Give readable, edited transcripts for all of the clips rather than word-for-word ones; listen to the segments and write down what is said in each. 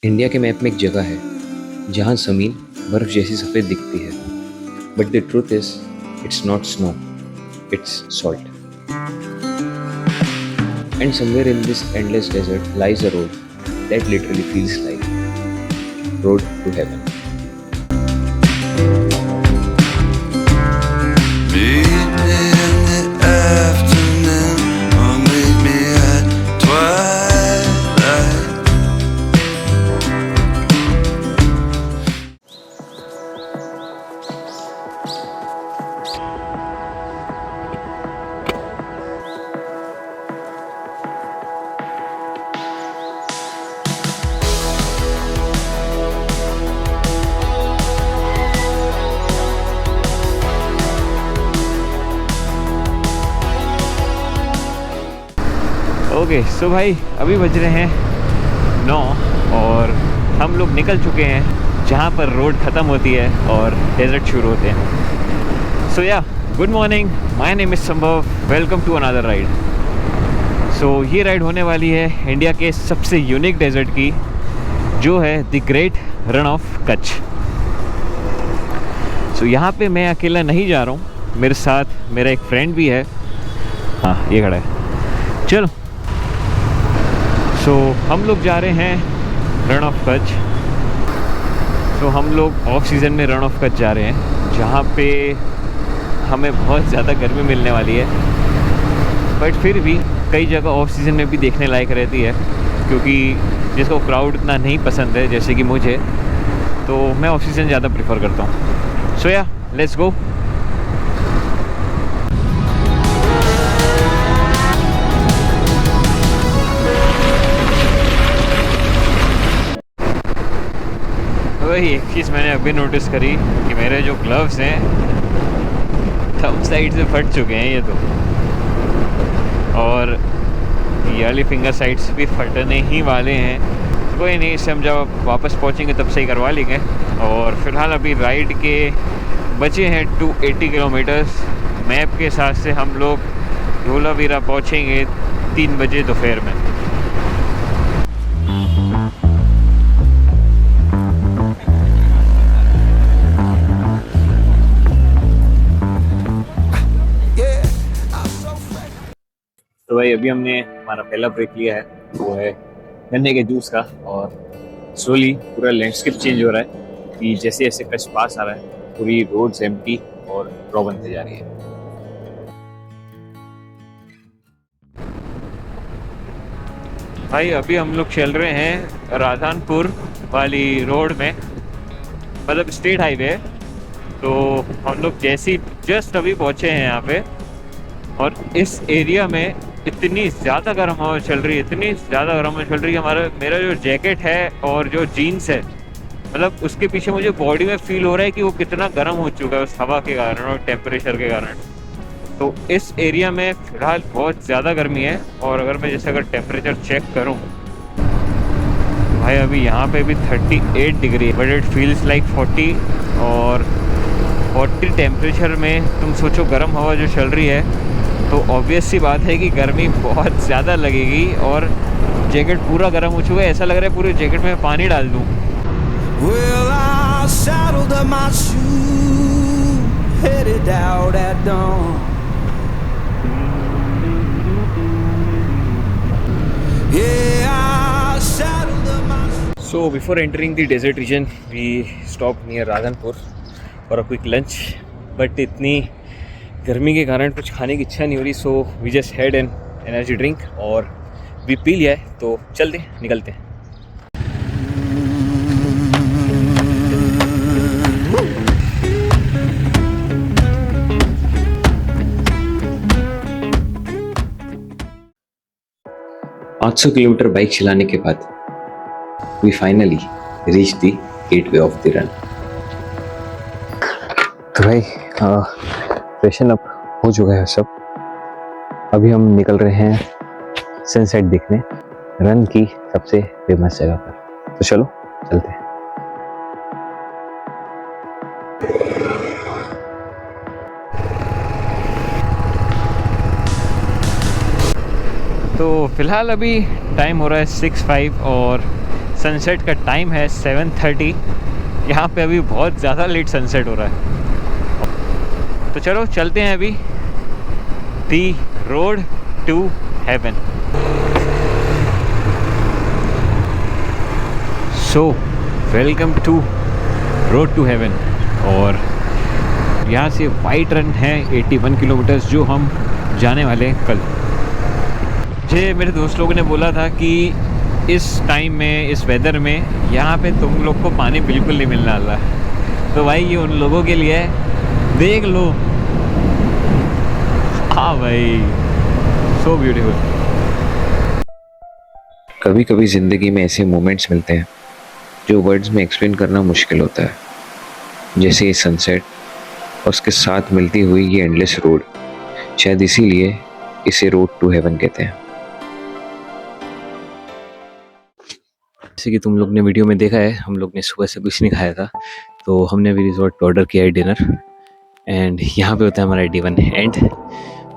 India के map में एक जगह है जहाँ ज़मीन बर्फ जैसी सफ़ेद दिखती है, but the truth is it's not snow, it's salt. And somewhere in this endless desert lies a road that literally feels like road to heaven. Okay so भाई अभी बज रहे हैं 9 और हम लोग निकल चुके हैं जहाँ पर रोड ख़त्म होती है और डेजर्ट शुरू होते हैं। सो या good morning, my name is संभव, वेलकम टू अनदर राइड। सो ये राइड होने वाली है इंडिया के सबसे यूनिक डेजर्ट की, जो है the great Rann of Kutch. सो यहाँ पे मैं अकेला नहीं जा रहा हूँ, मेरे साथ मेरा एक फ्रेंड भी है। हाँ ये खड़ा है, चलो। सो हम लोग जा रहे हैं रण ऑफ कच्छ। तो हम लोग ऑफ सीज़न में रण ऑफ कच्छ जा रहे हैं, जहाँ पे हमें बहुत ज़्यादा गर्मी मिलने वाली है, बट फिर भी कई जगह ऑफ सीज़न में भी देखने लायक रहती है, क्योंकि जिसको क्राउड इतना नहीं पसंद है जैसे कि मुझे, तो मैं ऑफ सीज़न ज़्यादा प्रेफर करता हूँ। सो या लेट्स गो। वही एक चीज़ मैंने अभी नोटिस करी कि मेरे जो ग्लव्स हैं थंब साइड से फट चुके हैं ये तो, और ये वाली फिंगर साइड्स भी फटने ही वाले हैं। तो कोई नहीं, इससे हम जब वापस पहुंचेंगे तब सही करवा लेंगे। और फिलहाल अभी राइड के बचे हैं 280 किलोमीटर्स। मैप के हिसाब से हम लोग धोलावीरा पहुंचेंगे 3 बजे दोपहर में। तो भाई अभी हमने हमारा पहला ब्रेक लिया है, वो है गन्ने के जूस का, और स्लोली पूरा लैंडस्केप चेंज हो रहा है कि जैसे जैसे कच्छ पास आ रहा है पूरी रोड्स एम्प्टी और रॉ बनते जा रही है। भाई अभी हम लोग चल रहे हैं राधनपुर वाली रोड में, मतलब स्टेट हाईवे है। तो हम लोग जैसे जस्ट अभी पहुँचे हैं यहाँ पे, और इस एरिया में इतनी ज़्यादा गर्म हवा चल रही है, इतनी ज़्यादा गर्म हवा चल रही है। मेरा जो जैकेट है और जो जीन्स है, मतलब उसके पीछे मुझे बॉडी में फील हो रहा है कि वो कितना गर्म हो चुका है उस हवा के कारण और टेम्परेचर के कारण। तो इस एरिया में फ़िलहाल बहुत ज़्यादा गर्मी है। और अगर मैं जैसे अगर टेम्परेचर चेक करूँ, भाई अभी यहाँ पे भी 38 डिग्री है, बट इट फील्स लाइक 40। और 40 टेम्परेचर में तुम सोचो गर्म हवा जो चल रही है, तो ऑब्वियस सी बात है कि गर्मी बहुत ज़्यादा लगेगी। और जैकेट पूरा गर्म हो चुका है, ऐसा लग रहा है पूरे जैकेट में पानी डाल दूँ। Well, I saddled up my shoe, headed out at dawn. Yeah, I saddled up my shoe. So before entering the desert region, we stopped near Radhanpur for a quick lunch. But इतनी गर्मी के कारण कुछ खाने की इच्छा नहीं हो रही, so we just had an energy drink और भी पी लिया है। तो चलते निकलते हैं। पाँच 500 किलोमीटर बाइक चलाने के बाद we finally reach the gateway of the Rann. तो भाई फ्रेशन अप हो चुका है सब। अभी हम निकल रहे हैं सनसेट देखने रन की सबसे फेमस जगह पर। तो चलो चलते हैं। तो फिलहाल अभी टाइम हो रहा है 6:05 और सनसेट का टाइम है 7:30। यहाँ पे अभी बहुत ज़्यादा लेट सनसेट हो रहा है। तो चलो चलते हैं अभी the road to heaven. So welcome to road to heaven. और यहाँ से वाइट रन है 81 किलोमीटर्स जो हम जाने वाले हैं कल। मुझे मेरे दोस्त लोगों ने बोला था कि इस टाइम में, इस वेदर में यहाँ पे तुम लोग को पानी बिल्कुल नहीं मिलने वाला। तो भाई ये उन लोगों के लिए है, देख लो। हाँ भाई, सो ब्यूटीफुल। कभी कभी ज़िंदगी में ऐसे मोमेंट्स मिलते हैं जो वर्ड्स में एक्सप्लेन करना मुश्किल होता है, जैसे ये सनसेट और उसके साथ मिलती हुई ये एंडलेस रोड। शायद इसीलिए इसे रोड टू हेवन कहते हैं। जैसे कि तुम लोग ने वीडियो में देखा है, हम लोग ने सुबह से कुछ नहीं खाया था, तो हमने अभी रिजॉर्ट पे ऑर्डर किया है डिनर। एंड यहाँ पे होता है हमारा डे 1 एंड।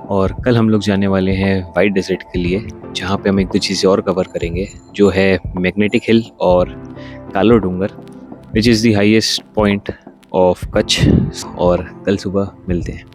और कल हम लोग जाने वाले हैं वाइट डेजर्ट के लिए, जहाँ पे हम एक दो चीज़ें और कवर करेंगे, जो है मैग्नेटिक हिल और Kalo Dungar, which is the highest point of Kutch. और कल सुबह मिलते हैं।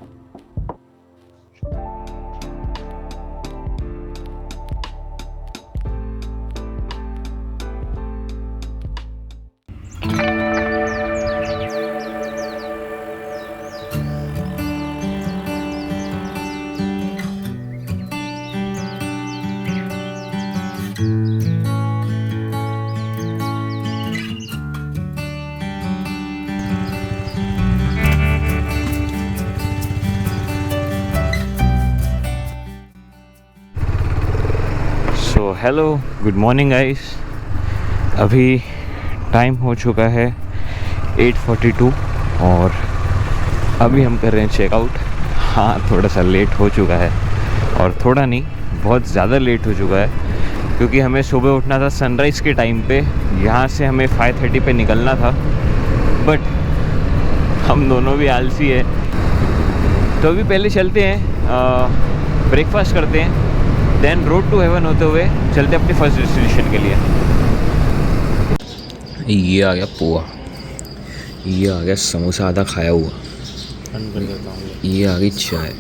So hello, good morning guys. अभी टाइम हो चुका है 8:42 और अभी हम कर रहे हैं चेकआउट। हाँ, थोड़ा सा लेट हो चुका है, और थोड़ा नहीं, बहुत ज़्यादा लेट हो चुका है, क्योंकि हमें सुबह उठना था सनराइज़ के टाइम पे। यहाँ से हमें 5:30 पे निकलना था, बट हम दोनों भी आलसी है। तो अभी पहले चलते हैं, ब्रेकफास्ट करते हैं, देन रोड टू हेवन होते हुए चलते अपने फर्स्ट डेस्टिनेशन के लिए। ये आ गया पोहा, ये आ गया समोसा आधा खाया हुआ, ये आ गई चाय,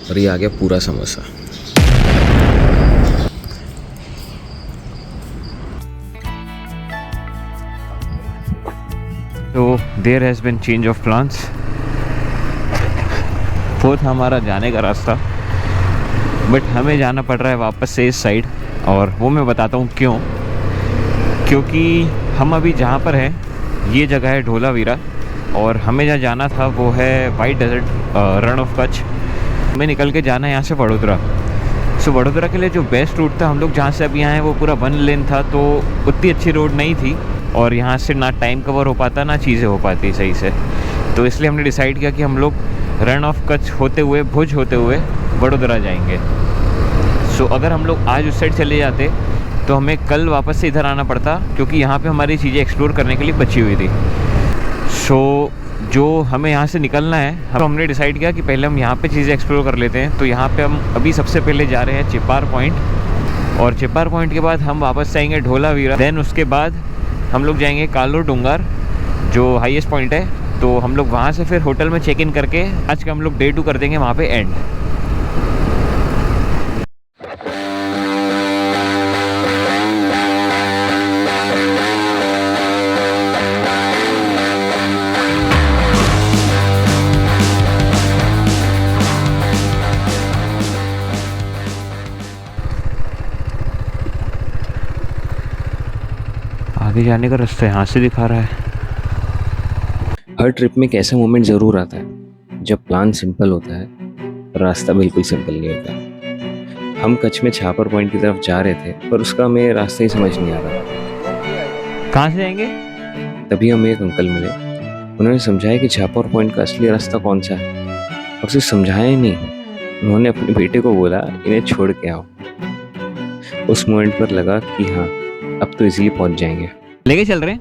और ये आ गया पूरा समोसा। तो there has been change of plans. वो था हमारा जाने का रास्ता, बट हमें जाना पड़ रहा है वापस से इस साइड, और वो मैं बताता हूँ क्यों। क्योंकि हम अभी जहाँ पर हैं ये जगह है ढोलावीरा, और हमें जहाँ जाना था वो है white desert Rann of Kutch. हमें निकल के जाना है यहाँ से वडोदरा। सो वडोदरा के लिए जो बेस्ट रूट था, हम लोग जहाँ से अभी आए हैं वो पूरा 1 लेन था, तो उतनी अच्छी रोड नहीं थी, और यहाँ से ना टाइम कवर हो पाता ना चीज़ें हो पाती सही से। तो इसलिए हमने डिसाइड किया कि हम लोग रन ऑफ कच्छ होते हुए, भुज होते हुए वडोदरा जाएंगे। सो अगर हम लोग आज उस साइड चले जाते तो हमें कल वापस से इधर आना पड़ता, क्योंकि यहाँ पे हमारी चीज़ें एक्सप्लोर करने के लिए बची हुई थी। सो जो हमें यहाँ से निकलना है, हमने डिसाइड किया कि पहले हम यहाँ पे चीज़ें एक्सप्लोर कर लेते हैं। तो यहाँ पे हम अभी सबसे पहले जा रहे हैं चिपार पॉइंट, और चिपार पॉइंट के बाद हम वापस आएंगे ढोलावीरा। देन उसके बाद हम लोग जाएंगे कालो डूंगर, जो हाईएस्ट पॉइंट है। तो हम लोग वहाँ से फिर होटल में चेक इन करके आज का हम लोग डे 2 कर देंगे वहाँ पे एंड। आगे जाने का रास्ता यहाँ से दिखा रहा है। हर ट्रिप में एक ऐसा मोमेंट ज़रूर आता है जब प्लान सिंपल होता है, रास्ता बिल्कुल सिंपल नहीं होता। हम कच्छ में छापर पॉइंट की तरफ जा रहे थे, पर उसका हमें रास्ता ही समझ नहीं आ रहा। कहाँ से जाएंगे? तभी हमें एक अंकल मिले। उन्होंने समझाया कि छापर पॉइंट का असली रास्ता कौन सा है, और सिर्फ समझाया ही नहीं, उन्होंने अपने बेटे को बोला इन्हें छोड़ के आओ। उस मोमेंट पर लगा कि हाँ, अब तो इजीली पहुंच जाएंगे। लेके चल रहे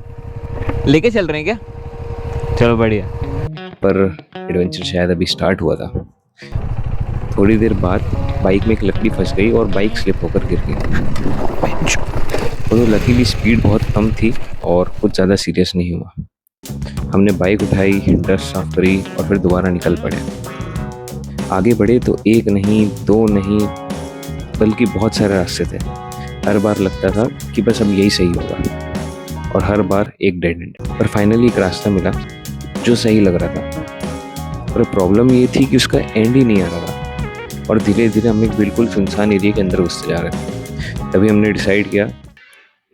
हैं क्या? चलो बढ़िया। पर एडवेंचर शायद अभी स्टार्ट हुआ था। थोड़ी देर बाद बाइक में एक लकड़ी फंस गई और बाइक स्लिप होकर गिर गई। तो लकीली स्पीड बहुत कम थी और कुछ ज़्यादा सीरियस नहीं हुआ। हमने बाइक उठाई, डस्ट साफ करी और फिर दोबारा निकल पड़े। आगे बढ़े तो एक नहीं, दो नहीं, बल्कि बहुत सारे रास्ते थे। हर बार लगता था कि बस अब यही सही होगा और हर बार एक डेड एंड। पर फाइनली एक रास्ता मिला जो सही लग रहा था। पर प्रॉब्लम ये थी कि उसका एंड ही नहीं आ रहा था और धीरे धीरे हम एक बिल्कुल सुनसान एरिया के अंदर घुसते जा रहे थे। तभी हमने डिसाइड किया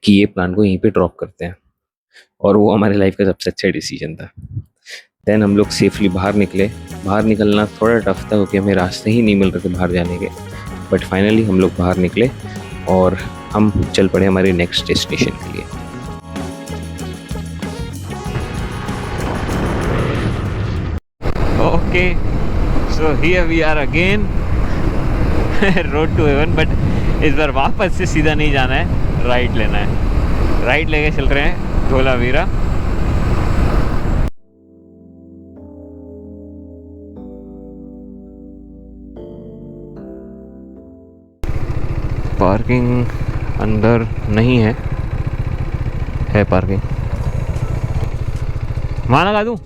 कि ये प्लान को यहीं पे ड्रॉप करते हैं और वो हमारे लाइफ का सबसे अच्छा डिसीजन था। देन हम लोग सेफली बाहर निकले। बाहर निकलना थोड़ा टफ था क्योंकि हमें रास्ते ही नहीं मिल रहे थे बाहर जाने के, बट फाइनली हम लोग बाहर निकले और हम चल पड़े हमारे नेक्स्ट डेस्टिनेशन के लिए। Okay, so here we are again, road to heaven. But इस बार वापस से सीधा नहीं जाना है, राइट लेना है। राइट लेके चल रहे हैं धोलावीरा। पार्किंग अंदर नहीं है पार्किंग। वहाँ लगा दूँ?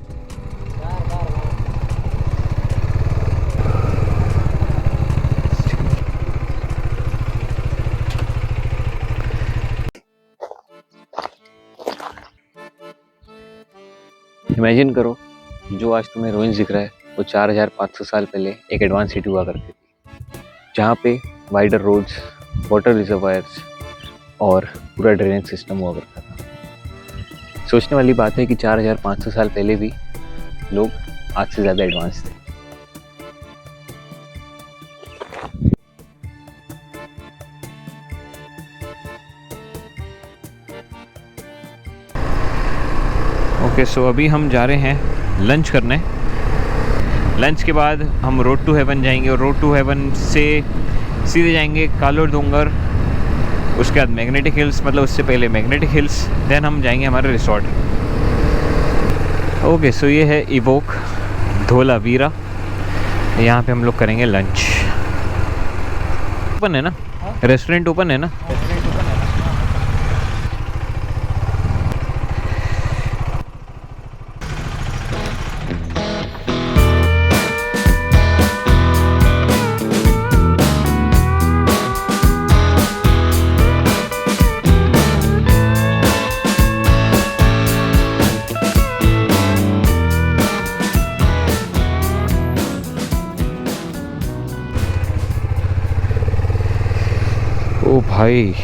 इमेजिन करो, जो आज तुम्हें रुइंस दिख रहा है वो 4500 साल पहले एक एडवांस सिटी हुआ करती थी, जहाँ पे वाइडर रोड्स, वाटर रिजर्वायर्स और पूरा ड्रेनेज सिस्टम हुआ करता था। सोचने वाली बात है कि 4500 साल पहले भी लोग आज से ज़्यादा एडवांस थे। ओके, सो अभी हम जा रहे हैं लंच करने। लंच के बाद हम रोड टू हेवन जाएंगे और रोड टू हेवन से सीधे जाएंगे कालो डूंगर, उसके बाद मैग्नेटिक हिल्स, मतलब उससे पहले मैग्नेटिक हिल्स, देन हम जाएंगे हमारे रिसोर्ट। ओके, सो ये है इवोक धोलावीरा। यहाँ पे हम लोग करेंगे लंच। ओपन है ना? रेस्टोरेंट ओपन है ना? ओ भाई,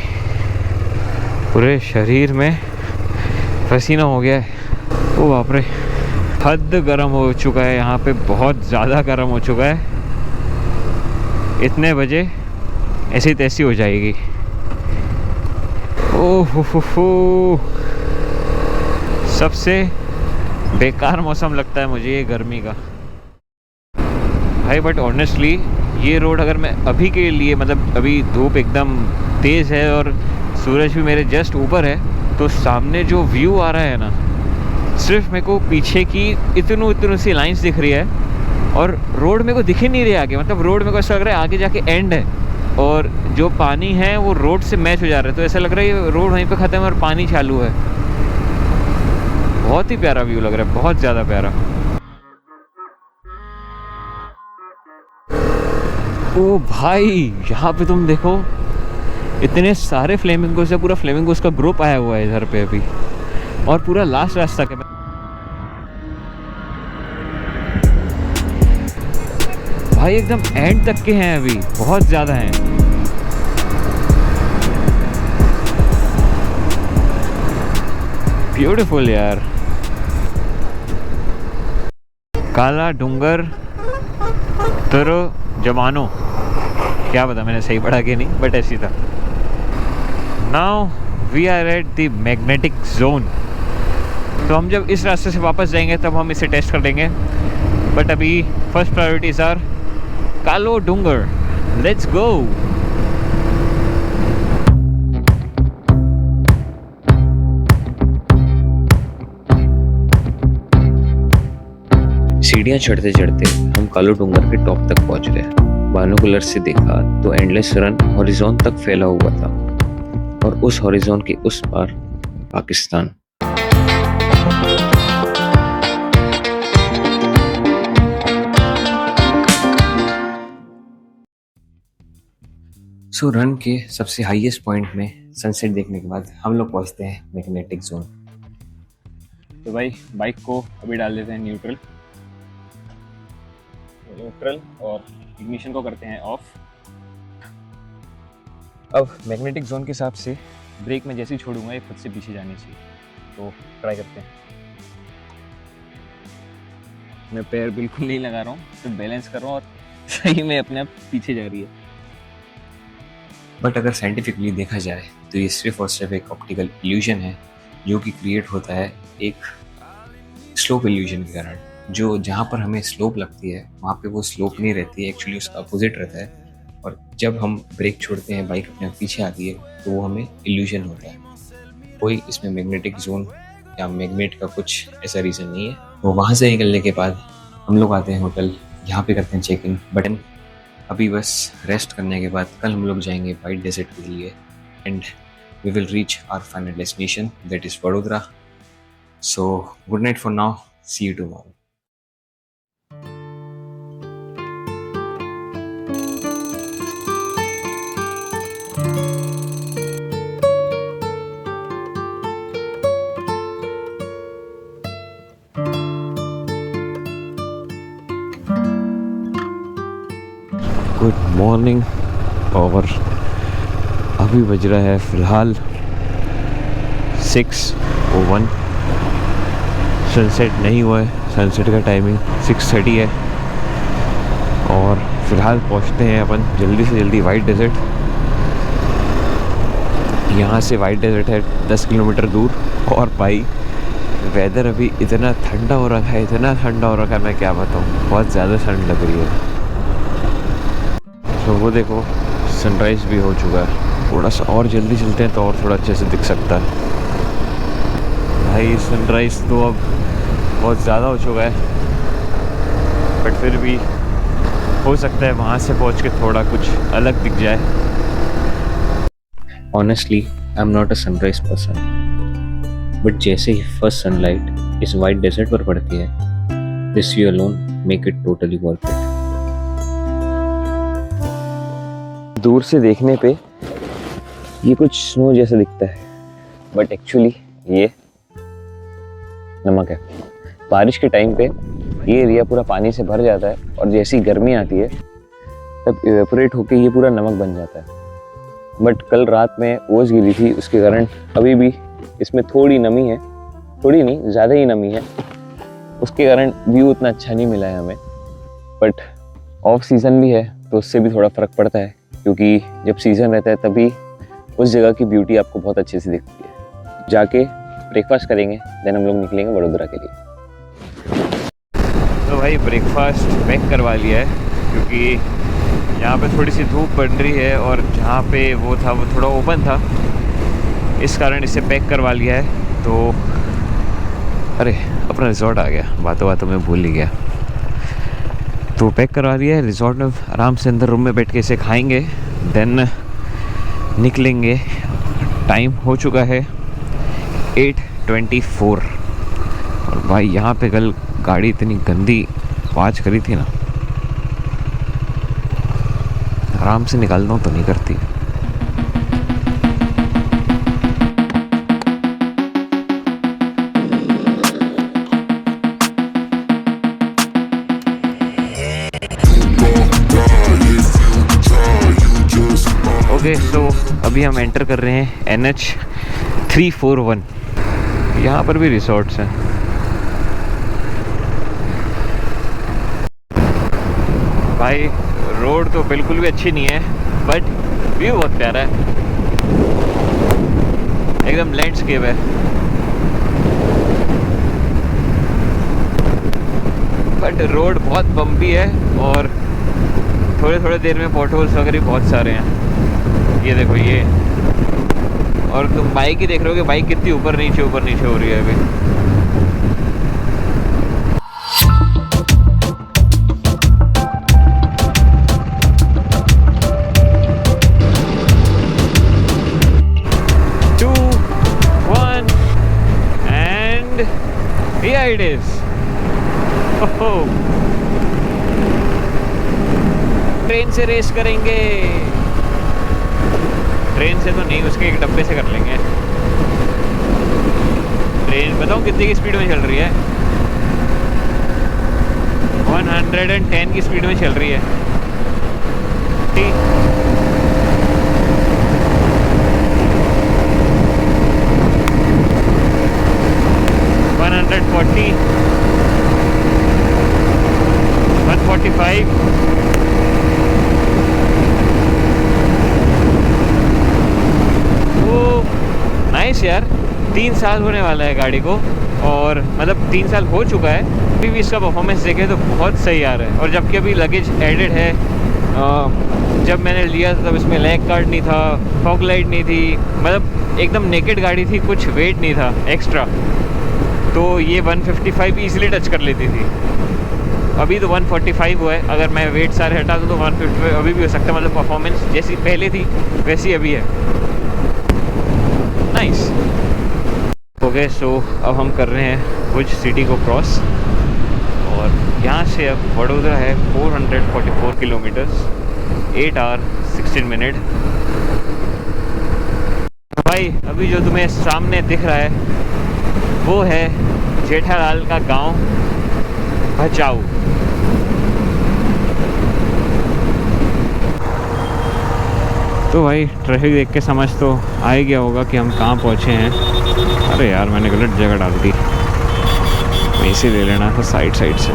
पूरे शरीर में पसीना हो गया है। ओ बाप रे, हद गर्म हो चुका है यहाँ पे, बहुत ज़्यादा गर्म हो चुका है। इतने बजे ऐसी तैसी हो जाएगी। ओह हो, सबसे बेकार मौसम लगता है मुझे ये गर्मी का भाई। बट ऑनेस्टली ये रोड अगर मैं अभी के लिए, मतलब अभी धूप एकदम तेज़ है और सूरज भी मेरे जस्ट ऊपर है, तो सामने जो व्यू आ रहा है ना, सिर्फ मेरे को पीछे की इतनी सी लाइंस दिख रही है और रोड मेरे को दिख ही नहीं रही आगे। मतलब रोड मेरे को ऐसा लग रहा है आगे जाके एंड है और जो पानी है वो रोड से मैच हो जा रहा है, तो ऐसा लग रहा है ये रोड वहीं पे ख़त्म है और पानी चालू है। बहुत ही प्यारा व्यू लग रहा है, बहुत ज़्यादा प्यारा। ओ भाई, यहाँ पे तुम देखो, इतने सारे फ्लेमिंगोस है, पूरा फ्लेमिंगोस का ग्रुप आया हुआ है इधर पे अभी, और पूरा लास्ट रास्ता के भाई एकदम एंड तक के हैं अभी, बहुत ज़्यादा हैं। ब्यूटीफुल यार। काला डूंगर तरो जमानो, क्या पता मैंने सही पढ़ा कि नहीं, बट ऐसी था। Now we are at the magnetic zone. तो हम जब इस रास्ते से वापस जाएंगे तब हम इसे टेस्ट कर लेंगे, बट अभी फर्स्ट प्रायोरिटीज आर कालो डूंगर। Let's go. सीढ़ियाँ चढ़ते चढ़ते हम कालो डूंगर के टॉप तक पहुंच गए। बाइनोकुलर से देखा तो एंडलेस रन हॉरिजॉन तक फैला हुआ था। और उस हॉरिजॉन के उस पार पाकिस्तान। सो रन के सबसे हाईएस्ट पॉइंट में सनसेट देखने के बाद हम लोग पहुंचते हैं मैग्नेटिक जोन। तो भाई बाइक को अभी डाल देते हैं न्यूट्रल और इग्निशन को करते हैं ऑफ। अब मैग्नेटिक जोन के हिसाब से ब्रेक में जैसे ही छोड़ूंगा ये खुद से पीछे जानी चाहिए, तो ट्राई करते हैं। मैं पैर बिल्कुल नहीं लगा रहा हूँ, सिर्फ बैलेंस कर रहा हूँ और सही में अपने आप पीछे जा रही है। बट अगर साइंटिफिकली देखा जाए तो ये सिर्फ और सिर्फ एक ऑप्टिकल इल्यूजन है जो कि क्रिएट होता है एक स्लोप इल्यूजन के कारण। जो जहाँ पर हमें स्लोप लगती है वहाँ पे वो स्लोप नहीं रहती है, एक्चुअली उसका अपोजिट रहता है। और जब हम ब्रेक छोड़ते हैं बाइक अपने पीछे आती है तो वो हमें इल्यूजन होता है। कोई इसमें मैग्नेटिक जोन या मैग्नेट का कुछ ऐसा रीज़न नहीं है। वो वहाँ से निकलने के बाद हम लोग आते हैं होटल, यहाँ पे करते हैं चेक इन। बटन अभी बस रेस्ट करने के बाद कल हम लोग जाएंगे वाइट डेजर्ट के लिए and we will reach our final destination that is Vadodara. So good night for now, see you tomorrow. Good morning. और अभी बज रहा है फ़िलहाल 6:01। सनसेट नहीं हुआ है, सनसेट का टाइमिंग 6:30 है। और फ़िलहाल पहुंचते हैं अपन जल्दी से जल्दी वाइट डेजर्ट। यहाँ से वाइट डेजर्ट है 10 किलोमीटर दूर। और भाई वेदर अभी इतना ठंडा हो रखा है, इतना ठंडा हो रखा है, मैं क्या बताऊँ, बहुत ज़्यादा ठंड लग रही है। तो वो देखो सनराइज़ भी हो चुका है। थोड़ा सा और जल्दी चलते हैं तो और थोड़ा अच्छे से दिख सकता है। भाई सनराइज़ तो अब बहुत ज़्यादा हो चुका है, बट फिर भी हो सकता है वहाँ से पहुँच के थोड़ा कुछ अलग दिख जाए। Honestly I am not a sunrise person, but जैसे ही फर्स्ट सनलाइट इस वाइट डेजर्ट पर पड़ती है, this view alone make it totally worth it. दूर से देखने पे ये कुछ स्नो जैसा दिखता है, बट एक्चुअली ये नमक है। बारिश के टाइम पे ये एरिया पूरा पानी से भर जाता है और जैसी गर्मी आती है तब इवेपोरेट होके ये पूरा नमक बन जाता है। बट कल रात में ओस गिरी थी, उसके कारण अभी भी इसमें थोड़ी नमी है, थोड़ी नहीं ज़्यादा ही नमी है, उसके कारण व्यू उतना अच्छा नहीं मिला है हमें। बट ऑफ सीज़न भी है तो उससे भी थोड़ा फ़र्क पड़ता है, क्योंकि जब सीज़न रहता है तभी उस जगह की ब्यूटी आपको बहुत अच्छे से दिखती है। जाके ब्रेकफास्ट करेंगे, देन हम लोग निकलेंगे वडोदरा के लिए। तो भाई ब्रेकफास्ट पैक करवा लिया है, क्योंकि यहाँ पे थोड़ी सी धूप पड़ रही है और जहाँ पे वो था वो थोड़ा ओपन था, इस कारण इसे पैक करवा लिया है। तो अरे अपना रिजॉर्ट आ गया, बातों बातों में भूल ही गया। तो पैक करवा लिया है, रिजॉर्ट में आराम से अंदर रूम में बैठ के इसे खाएंगे, देन निकलेंगे। टाइम हो चुका है 8:24। और भाई यहाँ पे कल गाड़ी इतनी गंदी आवाज करी थी ना, आराम से निकालना तो नहीं करती। ओके, सो अभी हम एंटर कर रहे हैं NH 341। यहाँ पर भी रिसोर्ट्स हैं। भाई रोड तो बिल्कुल भी अच्छी नहीं है, बट व्यू बहुत प्यारा है, एकदम लैंडस्केप है। बट रोड बहुत बम्पी है और थोड़े थोड़े देर में पॉटहोल्स वगैरह बहुत सारे हैं। ये देखो ये, और तुम बाइक ही देख रहे हो कि बाइक कितनी ऊपर नीचे हो रही है अभी। And here it is. Train से रेस करेंगे। ट्रेन से तो नहीं, उसके एक डब्बे से कर लेंगे। ट्रेन बताऊँ कितनी की स्पीड में चल रही है? 110 की स्पीड में चल रही है। 140, 145, तो नाइस यार। 3 साल होने वाला है गाड़ी को, और मतलब 3 साल हो चुका है, अभी भी इसका परफॉर्मेंस देखे तो बहुत सही आ रहा है। और जबकि अभी लगेज एडेड है, जब मैंने लिया तब इसमें लैग गार्ड नहीं था, फॉग लाइट नहीं थी, मतलब एकदम नेकेड गाड़ी थी, कुछ वेट नहीं था एक्स्ट्रा। तो ये 155 ईजिली टच कर लेती थी। अभी तो 145 हुआ है, अगर मैं वेट सारे हटा दूँ तो 155 अभी भी हो सकता है। मतलब परफॉर्मेंस जैसी पहले थी वैसी अभी है। नाइस। ओके, सो अब हम कर रहे हैं भुज सिटी को क्रॉस, और यहाँ से अब वडोदरा है 444 किलोमीटर्स, 8 आवर 16 मिनट। भाई अभी जो तुम्हें सामने दिख रहा है वो है जेठालाल का गांव भचाऊ। तो भाई ट्रैफिक देख के समझ तो आ ही गया होगा कि हम कहाँ पहुँचे हैं। अरे यार मैंने गलत जगह डाल दी, वहीं से ले लेना था साइड से।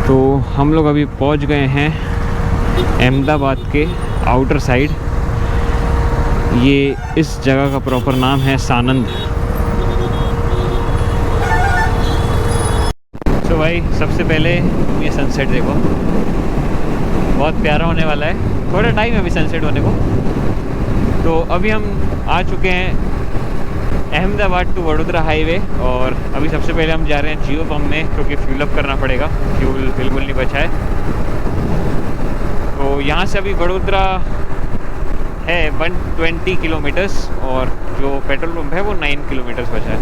तो हम लोग अभी पहुँच गए हैं अहमदाबाद के आउटर साइड। ये इस जगह का प्रॉपर नाम है सानंद। तो भाई सबसे पहले ये सनसेट देखो, बहुत प्यारा होने वाला है। थोड़ा टाइम है अभी सनसेट होने को। तो अभी हम आ चुके हैं अहमदाबाद टू वडोदरा हाईवे, और अभी सबसे पहले हम जा रहे हैं जियो पंप में, क्योंकि फ्यूल अप करना पड़ेगा, फ्यूल बिल्कुल नहीं बचा है। तो यहाँ से अभी वडोदरा है 120 किलोमीटर्स, और जो पेट्रोल पंप है वो 9 किलोमीटर्स बचा है।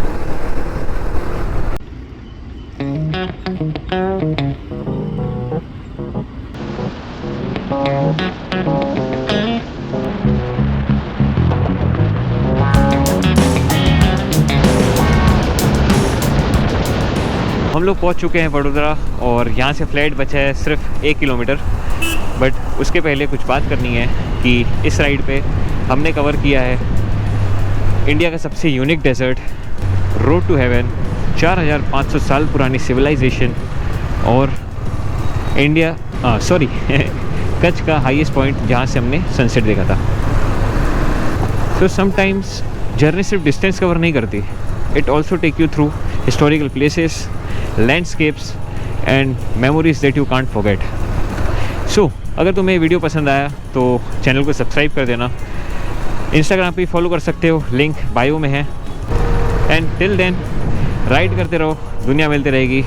हम लोग पहुंच चुके हैं वडोदरा, और यहाँ से फ्लाइट बचा है सिर्फ 1 किलोमीटर। बट उसके पहले कुछ बात करनी है कि इस राइड पे हमने कवर किया है इंडिया का सबसे unique desert, road to heaven, 4500 साल पुरानी सिविलाइजेशन, और कच्छ का हाईएस्ट पॉइंट जहाँ से हमने सनसेट देखा था। तो समटाइम्स जर्नी सिर्फ डिस्टेंस कवर नहीं करती, it also take you through historical places, landscapes and memories that you can't forget. So अगर तुम्हें वीडियो पसंद आया तो चैनल को सब्सक्राइब कर देना, इंस्टाग्राम पे फॉलो कर सकते हो, लिंक बायो में है। एंड टिल देन राइड करते रहो, दुनिया मिलती रहेगी।